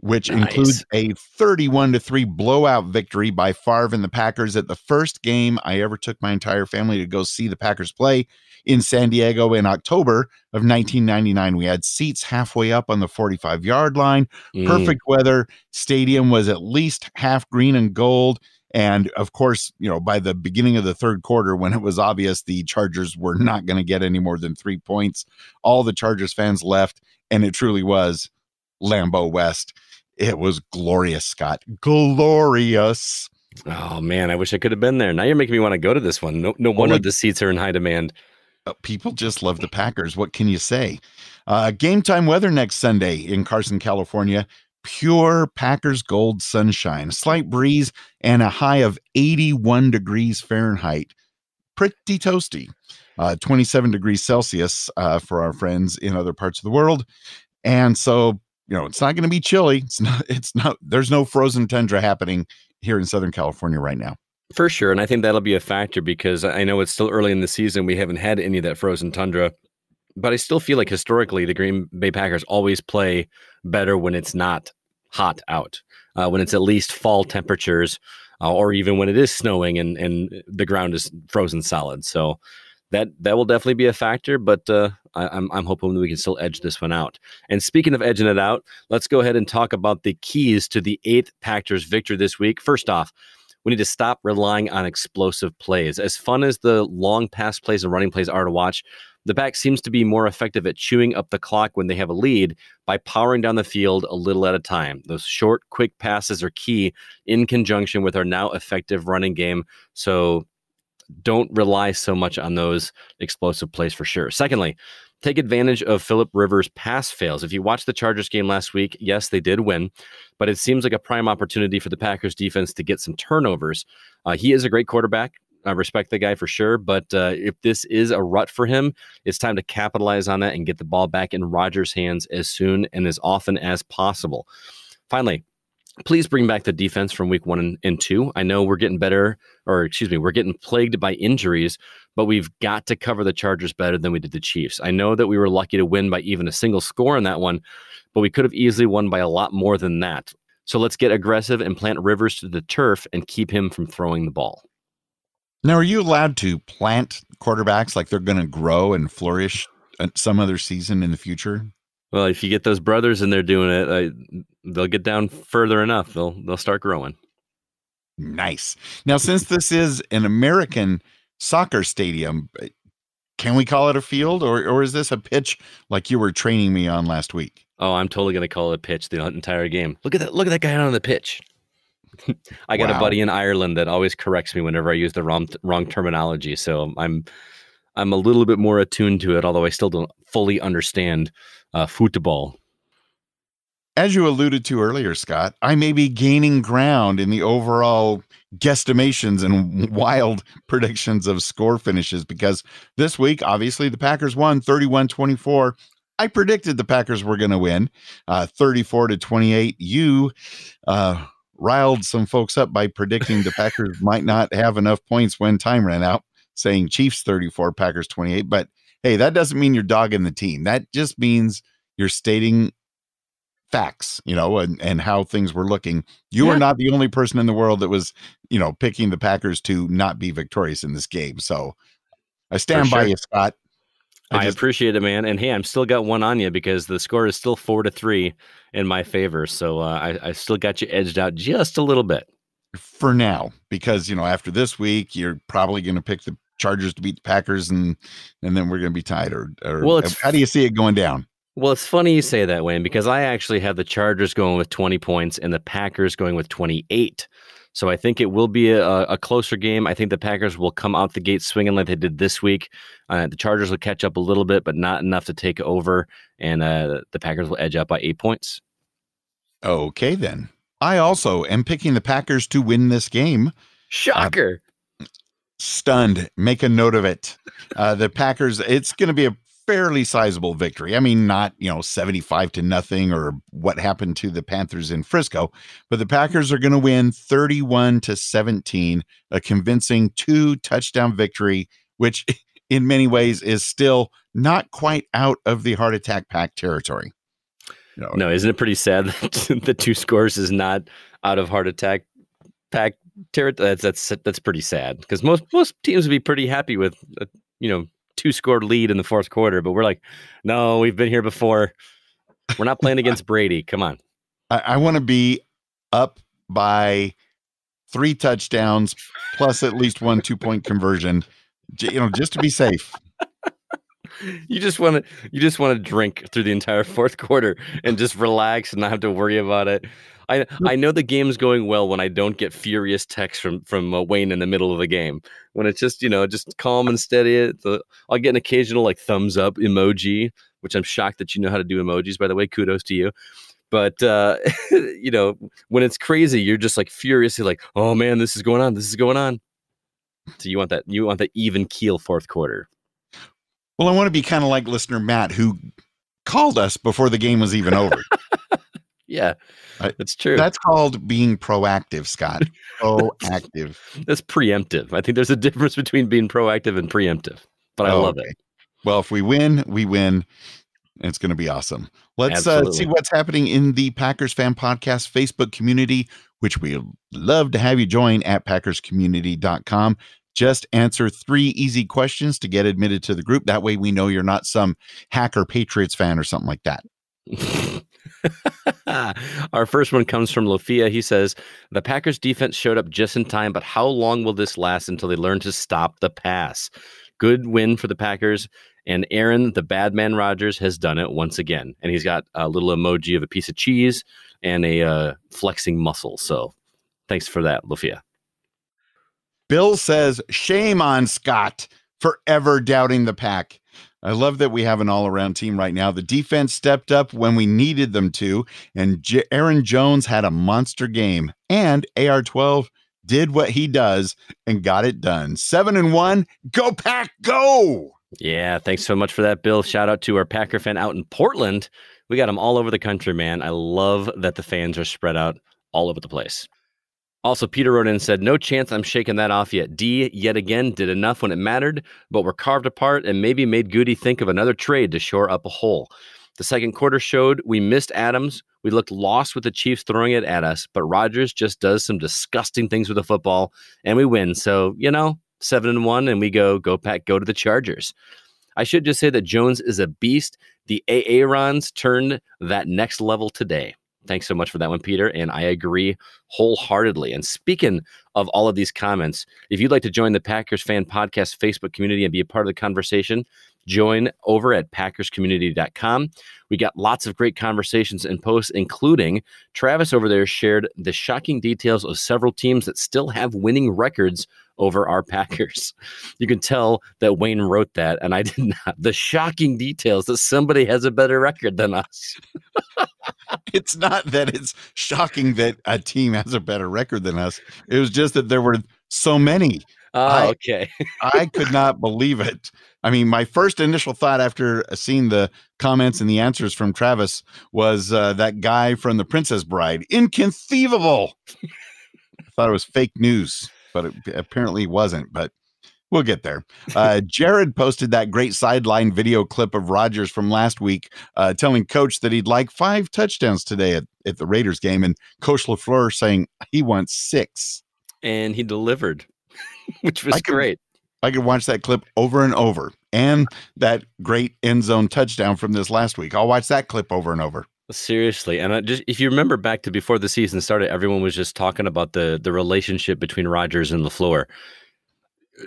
which includes a 31-3 blowout victory by Favre and the Packers at the first game I ever took my entire family to go see the Packers play in San Diego in October of 1999. We had seats halfway up on the 45-yard line, perfect weather. Stadium was at least half green and gold. And of course, by the beginning of the third quarter, when it was obvious the Chargers were not going to get any more than 3 points, all the Chargers fans left, and it truly was Lambeau West. It was glorious, Scott. Glorious. Oh, man, I wish I could have been there. Now you're making me want to go to this one. No wonder the seats are in high demand. People just love the Packers. What can you say? Game time weather next Sunday in Carson, California. Pure Packers gold sunshine, slight breeze, and a high of 81 degrees Fahrenheit. Pretty toasty. 27 degrees Celsius for our friends in other parts of the world. And so, it's not going to be chilly. It's not, there's no frozen tundra happening here in Southern California right now. For sure. And I think that'll be a factor because I know it's still early in the season. We haven't had any of that frozen tundra, but I still feel like historically the Green Bay Packers always play better when it's not hot out, when it's at least fall temperatures, or even when it is snowing and the ground is frozen solid. So that will definitely be a factor, but I'm hoping that we can still edge this one out. And speaking of edging it out, let's go ahead and talk about the keys to the 8th Packers victory this week. First off, we need to stop relying on explosive plays. As fun as the long pass plays and running plays are to watch, the back seems to be more effective at chewing up the clock when they have a lead by powering down the field a little at a time. Those short, quick passes are key in conjunction with our now effective running game. So don't rely so much on those explosive plays for sure. Secondly, take advantage of Phillip Rivers' pass fails. If you watched the Chargers game last week, yes, they did win, but it seems like a prime opportunity for the Packers defense to get some turnovers. He is a great quarterback. I respect the guy for sure, but if this is a rut for him, it's time to capitalize on that and get the ball back in Rodgers' hands as soon and as often as possible. Finally, please bring back the defense from week 1 and 2. I know we're getting we're getting plagued by injuries, but we've got to cover the Chargers better than we did the Chiefs. I know that we were lucky to win by even a single score in that one, but we could have easily won by a lot more than that. So let's get aggressive and plant Rivers to the turf and keep him from throwing the ball. Now, are you allowed to plant quarterbacks like they're going to grow and flourish some other season in the future? Well, if you get those brothers and they're doing it, they'll get down further enough. They'll start growing. Nice. Now, since this is an American soccer stadium, can we call it a field, or is this a pitch like you were training me on last week? Oh, I'm totally going to call it a pitch the entire game. Look at that guy on the pitch. I got a buddy in Ireland that always corrects me whenever I use the wrong terminology. So I'm a little bit more attuned to it, although I still don't fully understand football. As you alluded to earlier, Scott, I may be gaining ground in the overall guesstimations and wild predictions of score finishes, because this week, obviously, the Packers won 31-24. I predicted the Packers were going to win 34-28. You riled some folks up by predicting the Packers might not have enough points when time ran out, saying Chiefs 34, Packers 28. But hey, that doesn't mean you're dogging the team. That just means you're stating facts, and how things were looking. You are not the only person in the world that was, picking the Packers to not be victorious in this game. So I stand by you, Scott. I appreciate it, man. And hey, I'm still got one on you because the score is still 4-3 in my favor. So I still got you edged out just a little bit. For now, because, after this week, you're probably going to pick the Chargers to beat the Packers, and then we're going to be tied. Or well, how do you see it going down? Well, it's funny you say that, Wayne, because I actually have the Chargers going with 20 points and the Packers going with 28. So I think it will be a closer game. I think the Packers will come out the gate swinging like they did this week. The Chargers will catch up a little bit, but not enough to take over. And the Packers will edge up by 8 points. Okay, then. I also am picking the Packers to win this game. Shocker. Stunned. Make a note of it. The Packers, it's going to be a fairly sizable victory. I mean, not, 75-0 or what happened to the Panthers in Frisco, but the Packers are going to win 31-17, a convincing 2-touchdown victory, which in many ways is still not quite out of the heart attack pack territory. No, isn't it pretty sad that the 2 scores is not out of heart attack pack territory? That's pretty sad, because most teams would be pretty happy with, 2-score lead in the fourth quarter, but we're like, no, we've been here before. We're not playing against Brady. Come on. I want to be up by 3 touchdowns plus at least 1 2-point conversion, just to be safe. You just want to drink through the entire fourth quarter and just relax and not have to worry about it. I know the game's going well when I don't get furious texts from Wayne in the middle of the game. When it's just, just calm and steady. I'll get an occasional thumbs up emoji, which I'm shocked that you know how to do emojis, by the way. Kudos to you. But, when it's crazy, you're just furiously oh man, this is going on. This is going on. So you want that even keel fourth quarter. Well, I want to be kind of like listener Matt, who called us before the game was even over. Yeah, that's true. That's called being proactive, Scott. Proactive. That's preemptive. I think there's a difference between being proactive and preemptive, but I love it. Well, if we win, we win. It's going to be awesome. Let's see what's happening in the Packers Fan Podcast Facebook community, which we'd love to have you join at packerscommunity.com. Just answer 3 easy questions to get admitted to the group. That way we know you're not some hacker Patriots fan or something like that. Our first one comes from Lofia. He says, the Packers defense showed up just in time, but how long will this last until they learn to stop the pass? Good win for the Packers. And Aaron, the bad man Rodgers, has done it once again. And he's got a little emoji of a piece of cheese and a flexing muscle. So thanks for that, Lofia. Bill says, shame on Scott for ever doubting the Pack. I love that we have an all-around team right now. The defense stepped up when we needed them to, and Aaron Jones had a monster game, and AR-12 did what he does and got it done. 7-1, go Pack, go! Yeah, thanks so much for that, Bill. Shout out to our Packer fan out in Portland. We got them all over the country, man. I love that the fans are spread out all over the place. Also, Peter wrote in and said, no chance I'm shaking that off yet. D, yet again, did enough when it mattered, but were carved apart and maybe made Goody think of another trade to shore up a hole. The second quarter showed we missed Adams. We looked lost with the Chiefs throwing it at us, but Rodgers just does some disgusting things with the football, and we win. So, 7-1, and we go Pack, go to the Chargers. I should just say that Jones is a beast. The Aarons turned that next level today. Thanks so much for that one, Peter, and I agree wholeheartedly. And speaking of all of these comments, if you'd like to join the Packers Fan Podcast Facebook community and be a part of the conversation, join over at packerscommunity.com. We got lots of great conversations and posts, including Travis over there shared the shocking details of several teams that still have winning records over our Packers. You can tell that Wayne wrote that, and I did not. The shocking details that somebody has a better record than us. It's not that it's shocking that a team has a better record than us. It was just that there were so many. Oh, okay. I could not believe it. I mean, my first initial thought after seeing the comments and the answers from Travis was that guy from The Princess Bride. Inconceivable. I thought it was fake news, but it apparently wasn't. But we'll get there. Jared posted that great sideline video clip of Rodgers from last week, telling Coach that he'd like 5 touchdowns today at the Raiders game, and Coach LaFleur saying he wants 6. And he delivered, which was great. I could watch that clip over and over, and that great end zone touchdown from this last week. I'll watch that clip over and over. Seriously. And if you remember back to before the season started, everyone was just talking about the relationship between Rodgers and LaFleur.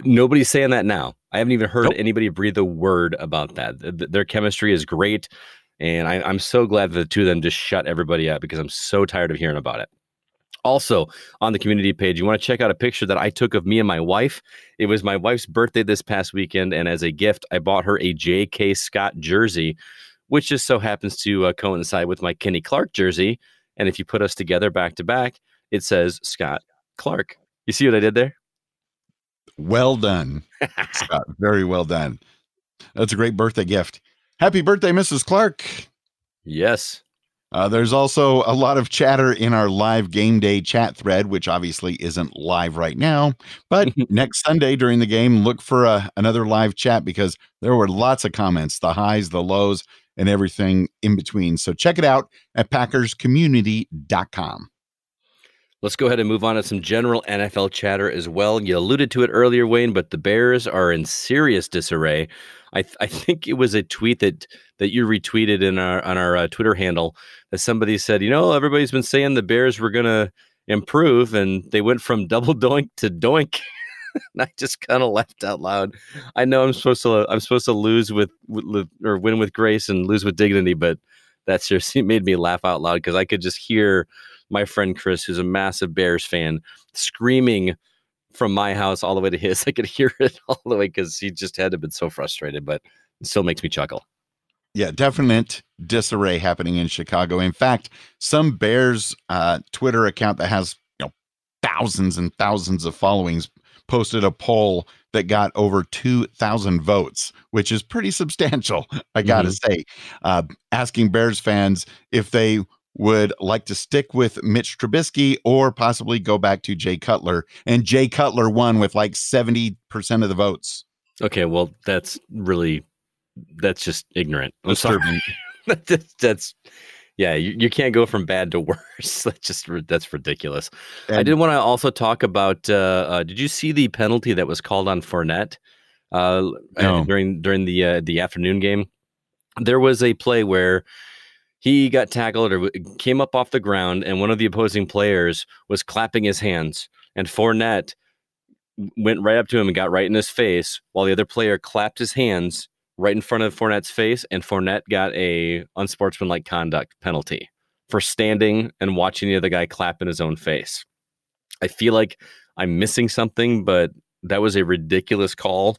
Nobody's saying that now. I haven't even heard anybody breathe a word about that. Their chemistry is great, and I'm so glad that the two of them just shut everybody up because I'm so tired of hearing about it. Also, on the community page, you want to check out a picture that I took of me and my wife. It was my wife's birthday this past weekend, and as a gift, I bought her a J.K. Scott jersey, which just so happens to coincide with my Kenny Clark jersey. And if you put us together back to back, it says Scott Clark. You see what I did there? Well done, Scott. Very well done. That's a great birthday gift. Happy birthday, Mrs. Clark. Yes. There's also a lot of chatter in our live game day chat thread, which obviously isn't live right now. But next Sunday during the game, look for another live chat because there were lots of comments, the highs, the lows, and everything in between. So check it out at packerscommunity.com. Let's go ahead and move on to some general NFL chatter as well. You alluded to it earlier, Wayne, but the Bears are in serious disarray. I think it was a tweet that you retweeted on our Twitter handle that somebody said, everybody's been saying the Bears were going to improve, and they went from double doink to doink. And I just kind of laughed out loud. I know I'm supposed to lose with or win with grace and lose with dignity, but that seriously made me laugh out loud because I could just hear my friend Chris, who's a massive Bears fan, screaming from my house all the way to his. I could hear it all the way because he just had to have been so frustrated, but it still makes me chuckle. Yeah, definite disarray happening in Chicago. In fact, some Bears Twitter account that has thousands and thousands of followings posted a poll that got over 2,000 votes, which is pretty substantial, I gotta say, asking Bears fans if they would like to stick with Mitch Trubisky or possibly go back to Jay Cutler. And Jay Cutler won with like 70% of the votes. Okay, well, that's just ignorant. I'm sorry. that's Yeah, you can't go from bad to worse. That's ridiculous. I And did want to also talk about. Did you see the penalty that was called on Fournette no, during the afternoon game? There was a play where he got tackled or came up off the ground, and one of the opposing players was clapping his hands, and Fournette went right up to him and got right in his face, while the other player clapped his hands right in front of Fournette's face, and Fournette got a unsportsmanlike conduct penalty for standing and watching the other guy clap in his own face. I feel like I'm missing something, but that was a ridiculous call.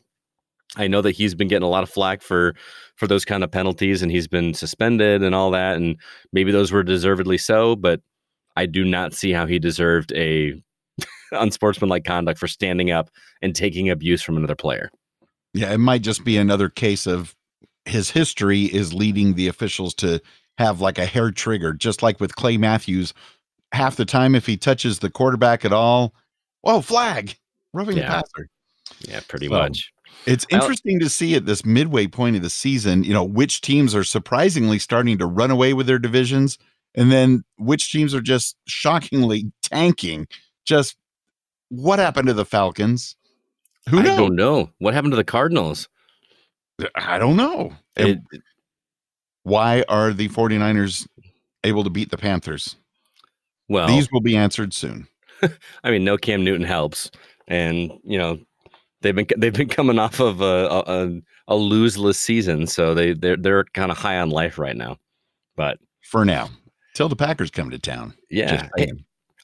I know that he's been getting a lot of flack for those kind of penalties, and he's been suspended and all that, and maybe those were deservedly so, but I do not see how he deserved a unsportsmanlike conduct for standing up and taking abuse from another player. yeah, it might just be another case of his history is leading the officials to have like a hair trigger, just like with Clay Matthews. Half the time, if he touches the quarterback at all, flag, roughing the passer. Yeah, pretty much. It's interesting to see at this midway point of the season, which teams are surprisingly starting to run away with their divisions, and then which teams are just shockingly tanking. Just what happened to the Falcons? I don't know. What happened to the Cardinals? I don't know. Why are the 49ers able to beat the Panthers? Well, these will be answered soon. I mean, no Cam Newton helps, and they've been coming off of a loseless season, so they're kind of high on life right now. But for now, till the Packers come to town. Yeah.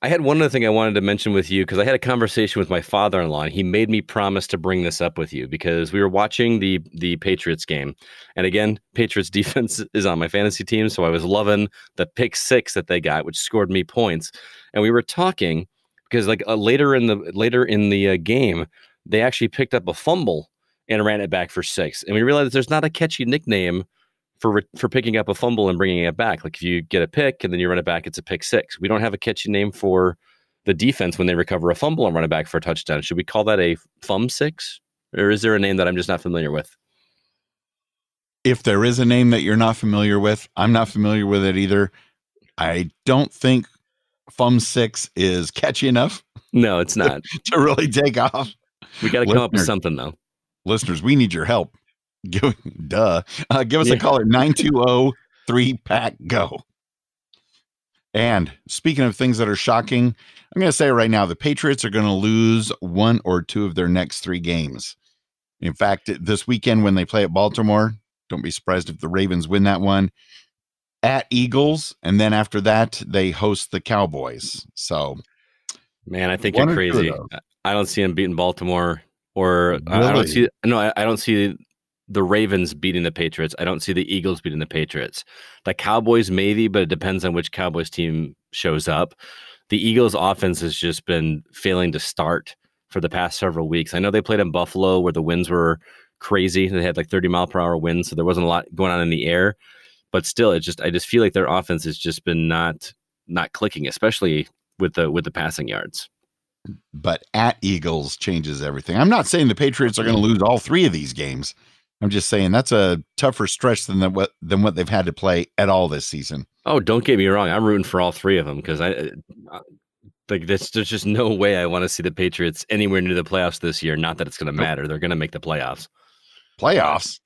I had one other thing I wanted to mention with you, because I had a conversation with my father-in-law, and he made me promise to bring this up with you, because we were watching the Patriots game. And again, Patriots defense is on my fantasy team, so I was loving the pick six that they got, which scored me points. And we were talking because later in the game, they actually picked up a fumble and ran it back for 6. And we realized there's not a catchy nickname for picking up a fumble and bringing it back. Like if you get a pick and then you run it back, it's a pick 6. We don't have a catchy name for the defense when they recover a fumble and run it back for a touchdown. Should we call that a fum 6? Or is there a name that I'm just not familiar with? If there is a name that you're not familiar with, I'm not familiar with it either. I don't think fum 6 is catchy enough. No, it's not. to really take off. We got to come up with something, though. Listeners, we need your help. Duh. Give us a call at 920-3PACK-GO. And speaking of things that are shocking, I'm going to say right now, the Patriots are going to lose 1 or 2 of their next 3 games. In fact, this weekend when they play at Baltimore, don't be surprised if the Ravens win that one, at Eagles, and then after that, they host the Cowboys. So, man, I think you're crazy. I don't see them beating Baltimore, or really? I don't see the Ravens beating the Patriots. I don't see the Eagles beating the Patriots. The Cowboys maybe, but it depends on which Cowboys team shows up. The Eagles offense has just been failing to start for the past several weeks. I know they played in Buffalo where the winds were crazy. They had like 30-mile-per-hour winds, so there wasn't a lot going on in the air. But still, I just feel like their offense has just been not clicking, especially with the passing yards. But at Eagles changes everything. I'm not saying the Patriots are going to lose all 3 of these games. I'm just saying that's a tougher stretch than what they've had to play at all this season. Oh, don't get me wrong. I'm rooting for all 3 of them because there's just no way I want to see the Patriots anywhere near the playoffs this year. Not that it's going to matter. They're going to make the playoffs. Playoffs.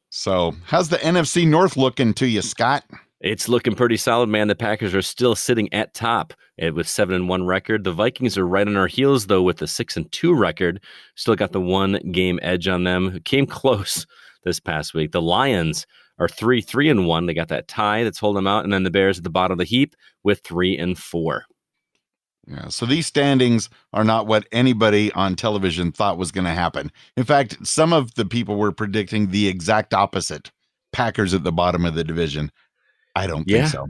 So how's the NFC North looking to you, Scott? It's looking pretty solid, man. The Packers are still sitting at top with 7-1 record. The Vikings are right on our heels, though, with the 6-2 record. Still got the 1 game edge on them. Came close this past week. The Lions are 3-1. They got that tie that's holding them out. And then the Bears at the bottom of the heap with 3-4. Yeah, so these standings are not what anybody on television thought was going to happen. In fact, some of the people were predicting the exact opposite. Packers at the bottom of the division. I don't think so.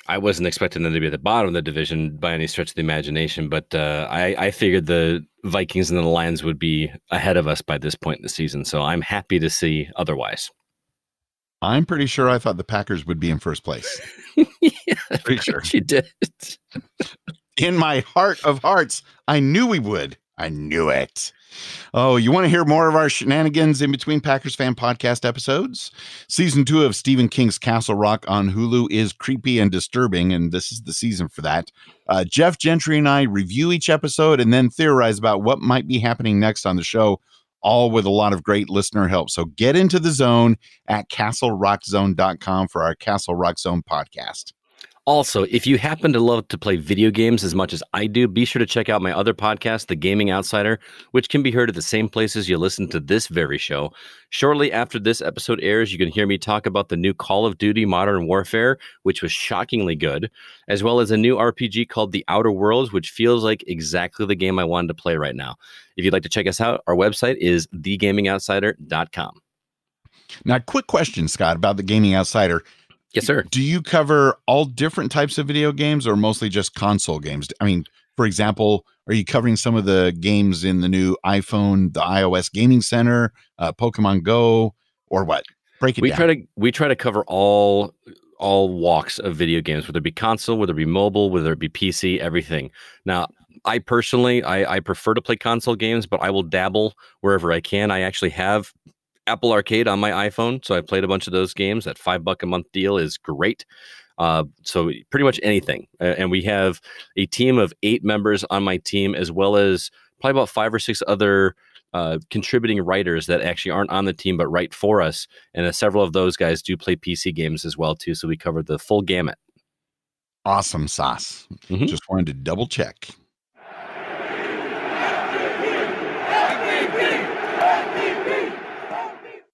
I wasn't expecting them to be at the bottom of the division by any stretch of the imagination, but I figured the Vikings and the Lions would be ahead of us by this point in the season, so I'm happy to see otherwise. I'm pretty sure I thought the Packers would be in first place. Yeah, pretty sure you did. In my heart of hearts, I knew we would. I knew it. Oh, you want to hear more of our shenanigans in between Packers Fan Podcast episodes? Season 2 of Stephen King's Castle Rock on Hulu is creepy and disturbing, and this is the season for that. Jeff Gentry and I review each episode and then theorize about what might be happening next on the show, all with a lot of great listener help. So get into the zone at castlerockzone.com for our Castle Rock Zone podcast. Also, if you happen to love to play video games as much as I do, be sure to check out my other podcast, The Gaming Outsider, which can be heard at the same places you listen to this very show. Shortly after this episode airs, you can hear me talk about the new Call of Duty Modern Warfare, which was shockingly good, as well as a new RPG called The Outer Worlds, which feels like exactly the game I wanted to play right now. If you'd like to check us out, our website is thegamingoutsider.com. Now, quick question, Scott, about The Gaming Outsider. Yes, sir. Do you cover all different types of video games or mostly just console games? I mean, for example, are you covering some of the games in the new iPhone, the iOS Gaming Center, Pokemon Go, or what? Break it down. We try to cover all walks of video games, whether it be console, whether it be mobile, whether it be PC, everything. Now, I personally, I prefer to play console games, but I will dabble wherever I can. I actually have Apple Arcade on my iPhone, so I played a bunch of those games. That $5 a month deal is great. So pretty much anything. And we have a team of 8 members on my team, as well as probably about 5 or 6 other contributing writers that actually aren't on the team but write for us. And several of those guys do play PC games as well too. So we cover the full gamut. Awesome sauce. Mm-hmm. Just wanted to double check.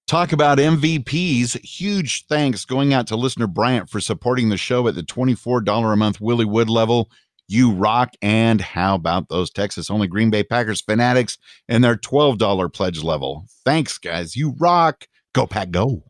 Talk about MVPs. Huge thanks going out to listener Bryant for supporting the show at the $24 a month Willie Wood level. You rock. And how about those Texas-only Green Bay Packers fanatics and their $12 pledge level? Thanks, guys. You rock. Go, Pack, go.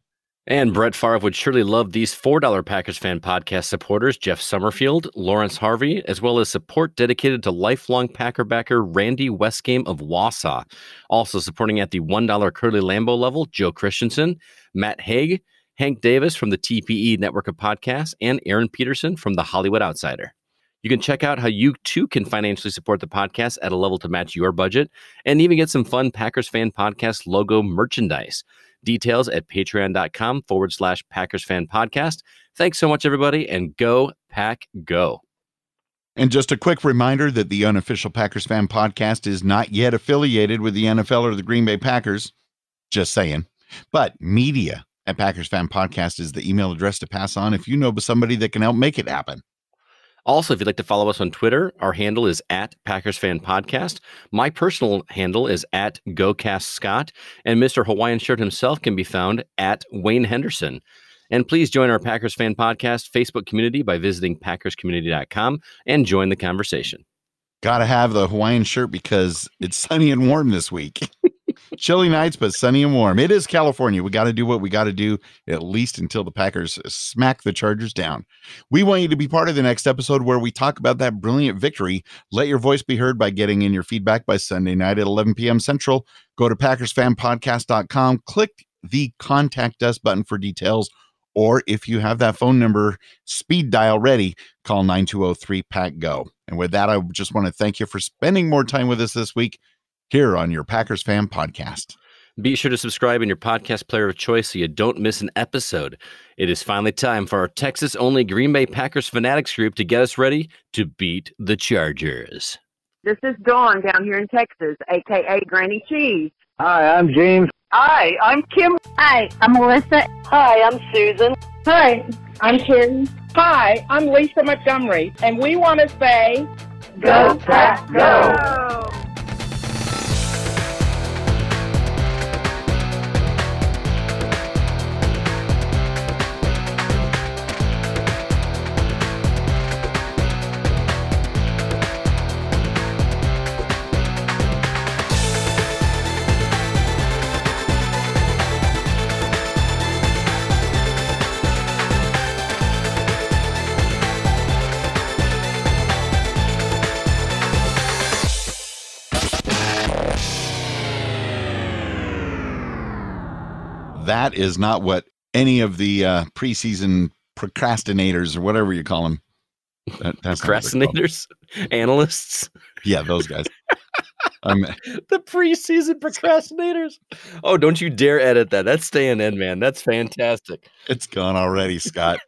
And Brett Favre would surely love these $4 Packers Fan Podcast supporters, Jeff Summerfield, Lawrence Harvey, as well as support dedicated to lifelong Packer backer Randy Westgame of Wausau. Also supporting at the $1 Curly Lambeau level, Joe Christensen, Matt Haig, Hank Davis from the TPE Network of Podcasts, and Aaron Peterson from the Hollywood Outsider. You can check out how you too can financially support the podcast at a level to match your budget and even get some fun Packers Fan Podcast logo merchandise. Details at patreon.com/Packers Fan Podcast. Thanks so much, everybody, and go Pack Go. And just a quick reminder that the unofficial Packers Fan Podcast is not yet affiliated with the NFL or the Green Bay Packers. Just saying. But media at Packers Fan Podcast is the email address to pass on if you know somebody that can help make it happen. Also, if you'd like to follow us on Twitter, our handle is at Packers Fan Podcast. My personal handle is at GoCastScott, and Mr. Hawaiian Shirt himself can be found at Wayne Henderson. And please join our Packers Fan Podcast Facebook community by visiting PackersCommunity.com and join the conversation. Got to have the Hawaiian shirt because it's sunny and warm this week. Chilly nights, but sunny and warm. It is California. We got to do what we got to do, at least until the Packers smack the Chargers down. We want you to be part of the next episode where we talk about that brilliant victory. Let your voice be heard by getting in your feedback by Sunday night at 11 p.m. Central. Go to PackersFanPodcast.com, click the Contact Us button for details, or if you have that phone number speed dial ready, call 9203-PACK-GO. And with that, I just want to thank you for spending more time with us this week here on your Packers Fan Podcast. Be sure to subscribe in your podcast player of choice so you don't miss an episode. It is finally time for our Texas-only Green Bay Packers Fanatics group to get us ready to beat the Chargers. This is Dawn down here in Texas, a.k.a. Granny Cheese. Hi, I'm James. Hi, I'm Kim. Hi, I'm Melissa. Hi, I'm Susan. Hi, I'm Carrie. Hi, I'm Lisa Montgomery, and we want to say, Go Pack Go! That is not what any of the preseason procrastinators or whatever you call them. Procrastinators? Analysts? Yeah, those guys. The preseason procrastinators. Oh, don't you dare edit that. That's staying in, man. That's fantastic. It's gone already, Scott.